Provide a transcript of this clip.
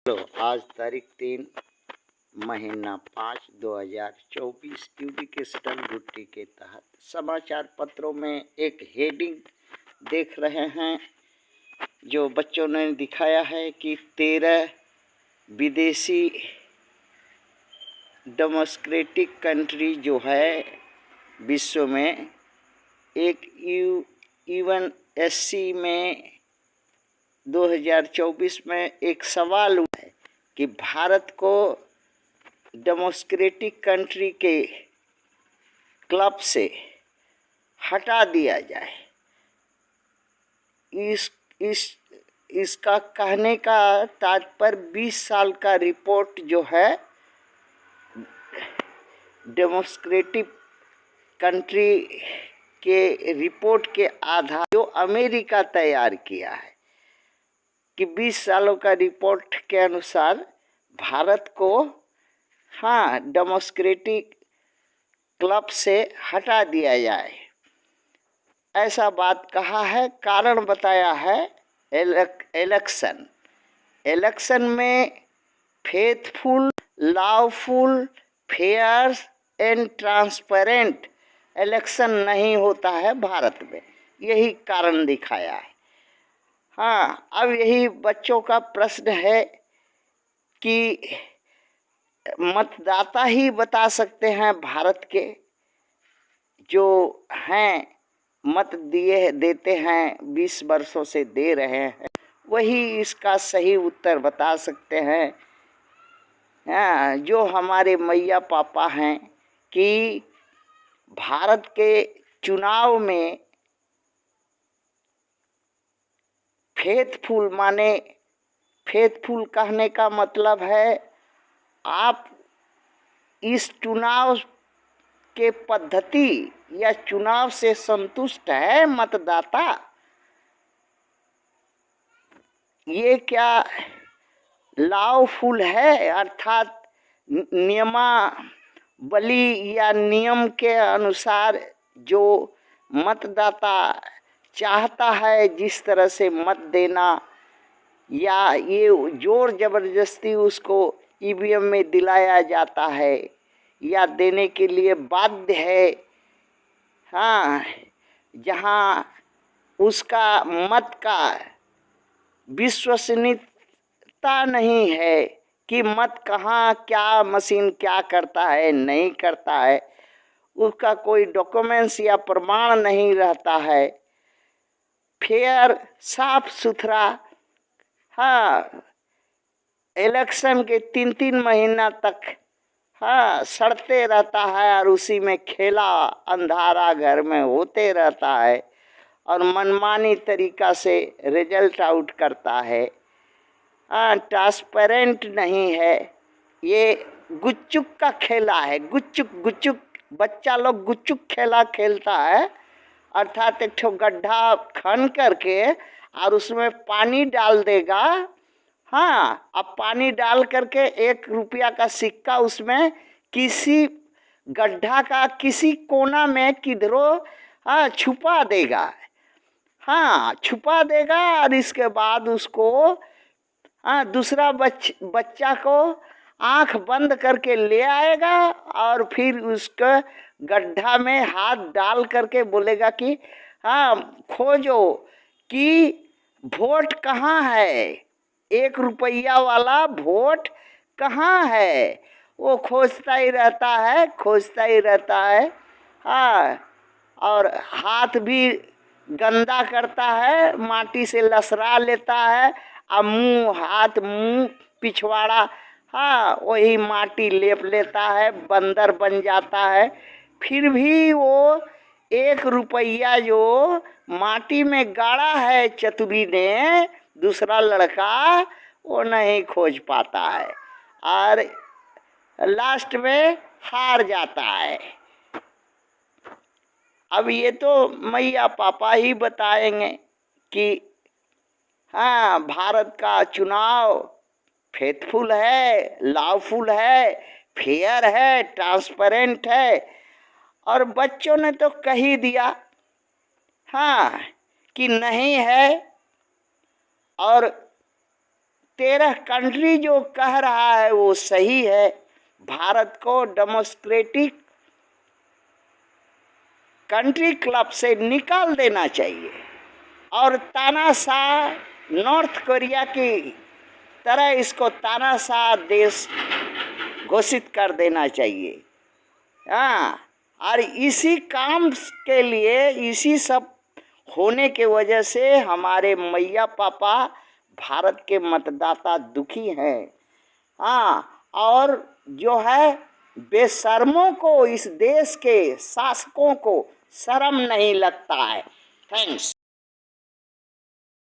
Hello, आज तारीख 3 महीना 5 2024 एजुकेशनल ड्यूटी के तहत समाचार पत्रों में एक हेडिंग देख रहे हैं जो बच्चों ने दिखाया है कि 13 विदेशी डेमोक्रेटिक कंट्री जो है विश्व में एक यूएनएससी में 2024 में एक सवाल हुआ है कि भारत को डेमोक्रेटिक कंट्री के क्लब से हटा दिया जाए। इसका कहने का तात्पर्य 20 साल का रिपोर्ट जो है डेमोक्रेटिक कंट्री के रिपोर्ट के आधार जो अमेरिका तैयार किया है कि 20 सालों का रिपोर्ट के अनुसार भारत को डेमोक्रेटिक क्लब से हटा दिया जाए, ऐसा बात कहा है। कारण बताया है इलेक्शन में faithful, lawful, fair and transparent election नहीं होता है भारत में, यही कारण दिखाया है। अब यही बच्चों का प्रश्न है कि मतदाता ही बता सकते हैं भारत के जो हैं मत देते हैं 20 वर्षों से दे रहे हैं, वही इसका सही उत्तर बता सकते हैं। जो हमारे मैया पापा हैं कि भारत के चुनाव में फेथफुल माने फेथफुल कहने का मतलब है आप इस चुनाव के पद्धति या चुनाव से संतुष्ट है मतदाता। ये क्या लॉफुल है, अर्थात नियमावली या नियम के अनुसार जो मतदाता चाहता है जिस तरह से मत देना, या ये जोर जबरदस्ती उसको ईवीएम में दिलाया जाता है या देने के लिए बाध्य है। जहाँ उसका मत का विश्वसनीयता नहीं है कि मत कहाँ क्या मशीन क्या करता है नहीं करता है, उसका कोई डॉक्यूमेंट्स या प्रमाण नहीं रहता है। फेयर, साफ सुथरा, इलेक्शन के 3-3 महीना तक सड़ते रहता है और उसी में खेला अंधारा घर में होते रहता है और मनमानी तरीका से रिजल्ट आउट करता है। ट्रांसपेरेंट नहीं है, ये गुच्चुक का खेला है। गुच्चुक बच्चा लोग गुच्चुक खेला खेलता है, अर्थात एक ठो गड्ढा खन करके और उसमें पानी डाल देगा। अब पानी डाल करके 1 रुपया का सिक्का उसमें किसी गड्ढा का किसी कोना में किधरों छुपा देगा। छुपा देगा और इसके बाद उसको दूसरा बच्चा को आंख बंद करके ले आएगा और फिर उसके गड्ढा में हाथ डाल करके बोलेगा कि खोजो कि वोट कहाँ है, 1 रुपया वाला वोट कहाँ है। वो खोजता ही रहता है और हाथ भी गंदा करता है, माटी से लसरा लेता है और मुंह पिछवाड़ा वही माटी लेप लेता है, बंदर बन जाता है। फिर भी वो 1 रुपया जो माटी में गाड़ा है चतुरी ने, दूसरा लड़का वो नहीं खोज पाता है और लास्ट में हार जाता है। अब ये तो मैया पापा ही बताएंगे कि भारत का चुनाव फेथफुल है, लॉफुल है, फेयर है, ट्रांसपेरेंट है। और बच्चों ने तो कह ही दिया कि नहीं है और 13 कंट्री जो कह रहा है वो सही है। भारत को डेमोक्रेटिक कंट्री क्लब से निकाल देना चाहिए और तानाशाह नॉर्थ कोरिया की तरह इसको तानाशाह देश घोषित कर देना चाहिए। हाँ, और इसी काम के लिए, इसी सब होने के वजह से हमारे मैया पापा भारत के मतदाता दुखी हैं। हाँ, और जो है बेशर्मों को, इस देश के शासकों को शर्म नहीं लगता है। थैंक्स।